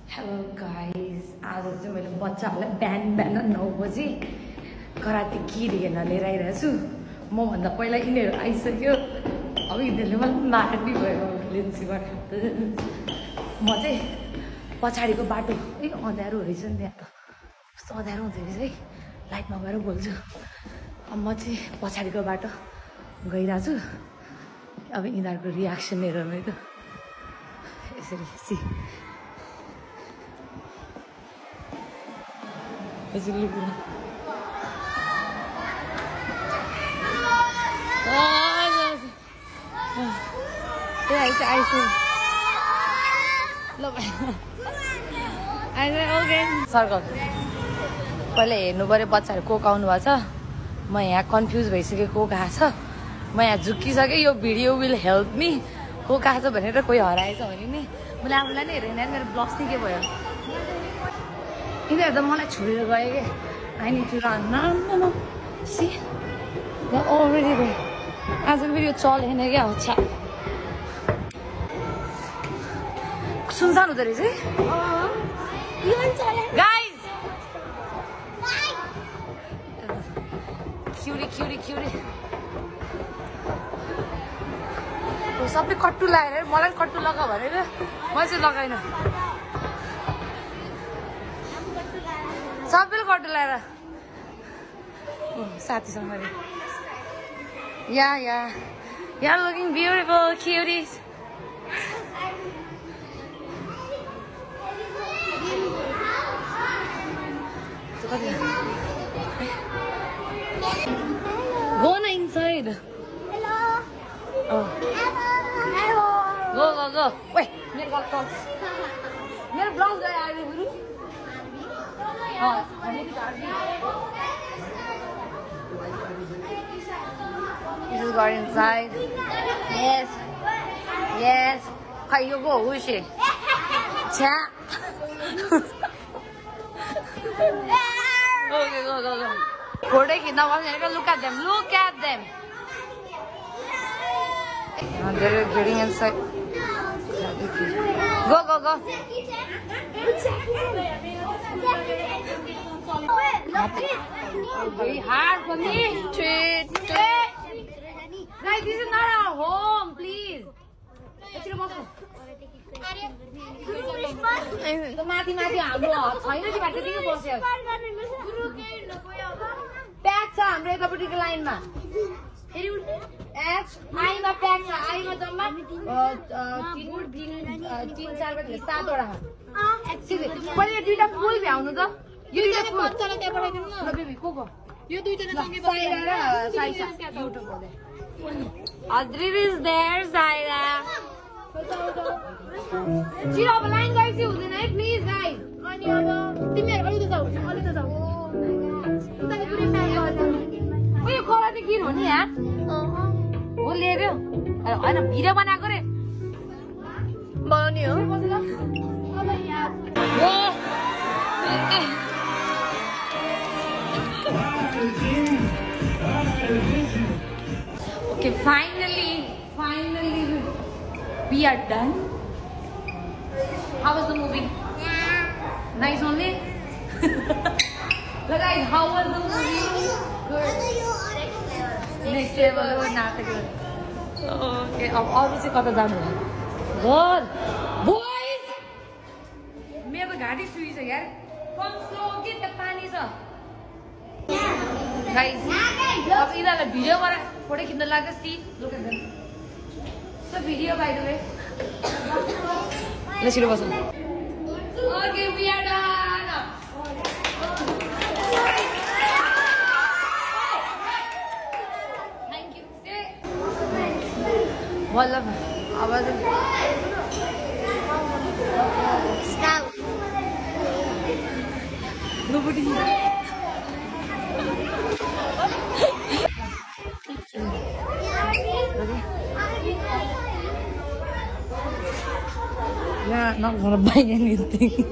Hello guys, आज चाहिँ मैले बच्चाहरूलाई बिहान 9 बजी कराते किड हेर्न लिएर आइरहेको छु। मभन्दा पहिला यिनीहरू आइसक्यो। अब यिनीहरूले मलाई मार्ने भयो लेन्सीबाट। म चाहिँ पछाडिको बाटो अँध्यारो रहेछ नि, त्यहाँ त कस्तो अँध्यारो हुँदो रहेछ है, लाइट नभएर बोल्छु। अब म चाहिँ पछाडिको बाटो गइरहेको छु। अब यिनीहरूको रियाक्सन हेरौँ है त। यसरी यसरी सर्कल पहिला हेर्नु पऱ्यो। बच्चाहरू को आउनु भएको छ। म यहाँ कन्फ्युज भइसकेँ को गएको छ। म यहाँ झुक्किसकेँ। यो भिडियो विल हेल्प मी। को गएको छ भनेर कोही हराएछ भने नि मैले आफूलाई नै हेरेन। मेरो ब्लग नै के भयो। यिनीहरू त मलाई छोडेर गयो कि। I need to run. न सी द अलरेडी गयो। आज फेरि यो चलेन क्या। अच्छा सुनसान हुँदो रहेछ है गाइज। क्युरी सबै कट्टु लगाएर मलाई कट्टु लगा भनेर म चाहिँ लगाइन। सबैले कट्टु लगाएर साथीसँग या looking beautiful cuties. Go on inside. Hello. Oh. Hello. Go. Wait, मेरो ब्लाउज गयो आयो गुरु। This is going inside. Yes. Hey, you go. Who is she? Cha. Okay, go. Look at them. They're getting inside. Go. Very hard for me. Treat. Guys, this is not our home, please. माथि हाम्रो छैन नि बाटो के बस्यो। Pack छ हाम्रो यतापट्टिको लाइनमा। आईमा प्याक छ। आईमा जम्मा 3-4 बजे 7 वटा। पहिले दुईटा फुल भ्याउनु त। यो दुईटा फुल त्यहाँ पठाइदिनु न बेबी। को यो दुईटा सँगै साइरा र साइसा युट्युब बोल्दै। अद्रिर इज देयर साइरा। छिटो अब लाइन गएपछि हुँदैन है प्लिज गाइस। अनि अब तिमीहरू अलि त जाऊ। उताले पुरै प्याक गर्छ। यो कराते किन हो नि यहाँ? हो लिएर होइन भिडियो बनाएको रे बनाउने हो। Okay, finally we are done. How was the movie? Nice only. Look guys, how was the movie? Good. Next level. Okay, obviously कता जानु हो? Good. Boys. मेरो घाँटी सुइछ यार। कम स्लो कि त पानी छ। Guys, अब यिनीहरूलाई भिडियो बनाएर फोटो खिच्न लाग्छ। See look at them. So video by the way. Let's see the button. Okay, we are done. Thank you. Wallah, आवाज Scout. nobody. Yeah, not gonna buy anything.